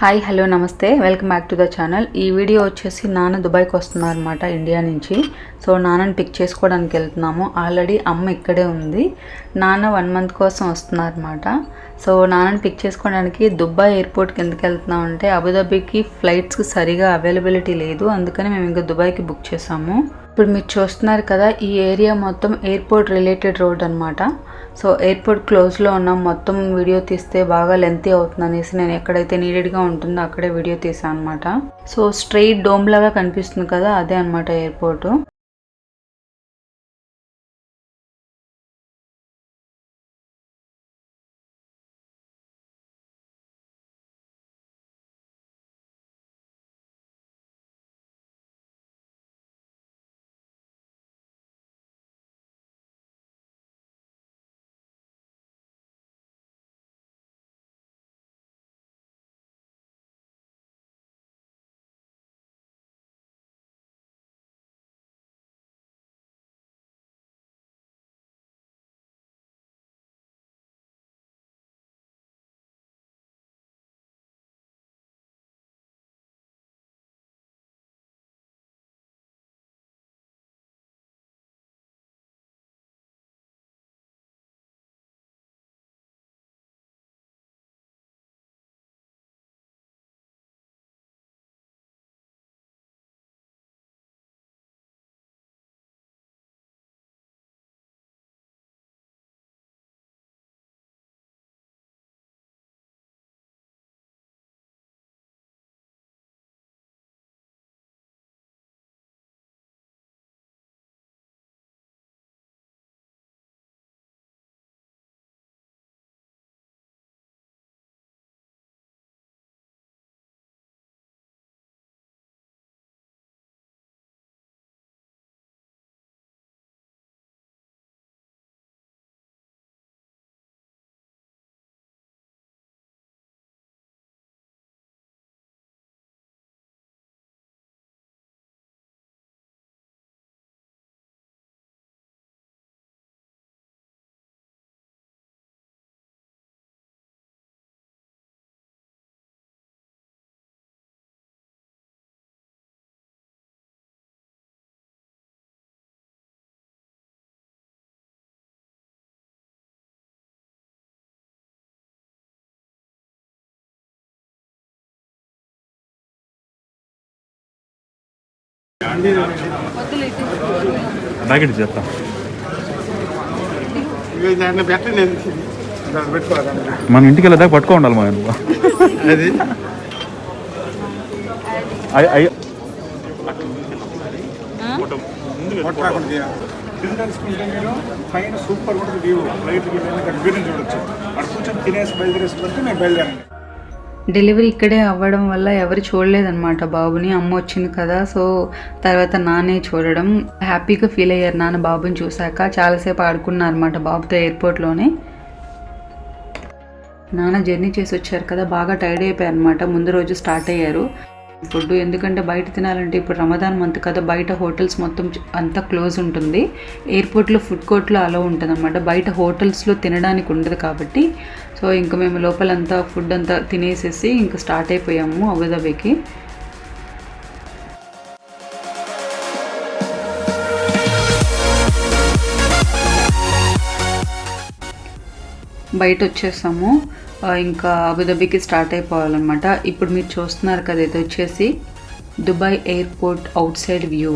Hi hello నమస్తే welcome back to the channel. ఈ video వచ్చేసి నాన్న దుబాయ్కి వస్తున్నారు అనమాట, ఇండియా నుంచి. సో నాన్నని పిక్ చేసుకోవడానికి వెళ్తున్నాము. ఆల్రెడీ అమ్మ ఇక్కడే ఉంది. నాన్న 1 మంత్ కోసం వస్తున్నారు అనమాట. సో నాన్నని పిక్ చేసుకోవడానికి దుబాయ్ ఎయిర్పోర్ట్కి ఎందుకు వెళ్తున్నాం అంటే అబుదాబీకి ఫ్లైట్స్కి సరిగా అవైలబిలిటీ లేదు, అందుకని మేము ఇంకా దుబాయ్కి బుక్ చేసాము. ఇప్పుడు మీరు చూస్తున్నారు కదా, ఈ ఏరియా మొత్తం ఎయిర్పోర్ట్ రిలేటెడ్ రోడ్ అనమాట. సో ఎయిర్పోర్ట్ క్లోజ్లో ఉన్నాం. మొత్తం వీడియో తీస్తే బాగా లెంతీ అవుతుంది అనేసి నేను ఎక్కడైతే నీడెడ్గా ఉంటుందో అక్కడే వీడియో తీసాను అనమాట. సో స్ట్రెయిట్ డోమ్ లాగా కనిపిస్తుంది కదా, అదే అనమాట ఎయిర్పోర్టు. ప్యాకెట్ చేస్తా మన ఇంటికి వెళ్ళేదాకా పట్టుకో ఉండాలి మా అది పైన సూపర్ ఉంటుంది వ్యూ, లైట్ చూడొచ్చు. అక్కడ కూర్చొని తినేసి బయలుదేరేసుకుంటే మేము బయలుదేరండి. డెలివరీ ఇక్కడే అవ్వడం వల్ల ఎవరు చూడలేదన్నమాట బాబుని. అమ్మ వచ్చింది కదా, సో తర్వాత నాన్నే చూడడం. హ్యాపీగా ఫీల్ అయ్యారు నాన్న బాబుని చూశాక. చాలాసేపు ఆడుకున్నారు అనమాట బాబుతో ఎయిర్పోర్ట్లోనే. నాన్న జర్నీ చేసి వచ్చారు కదా, బాగా టైర్డ్ అయిపోయారు అనమాట. ముందు రోజు స్టార్ట్ అయ్యారు. ఫుడ్ ఎందుకంటే బయట తినాలంటే ఇప్పుడు రమదాన్ మంత్ కదా, బయట హోటల్స్ మొత్తం అంతా క్లోజ్ ఉంటుంది. ఎయిర్పోర్ట్లో ఫుడ్ కోర్ట్లో అలా ఉంటుంది అనమాట, బయట హోటల్స్లో తినడానికి ఉండదు కాబట్టి. సో ఇంకా మేము లోపలంతా ఫుడ్ అంతా తినేసేసి ఇంకా స్టార్ట్ అయిపోయాము అబుదాబీకి. బయట వచ్చేసాము, ఇంకా అబుదాబీకి స్టార్ట్ అయిపోవాలన్నమాట. ఇప్పుడు మీరు చూస్తున్నారు కదా, ఇది వచ్చేసి Dubai airport out side view.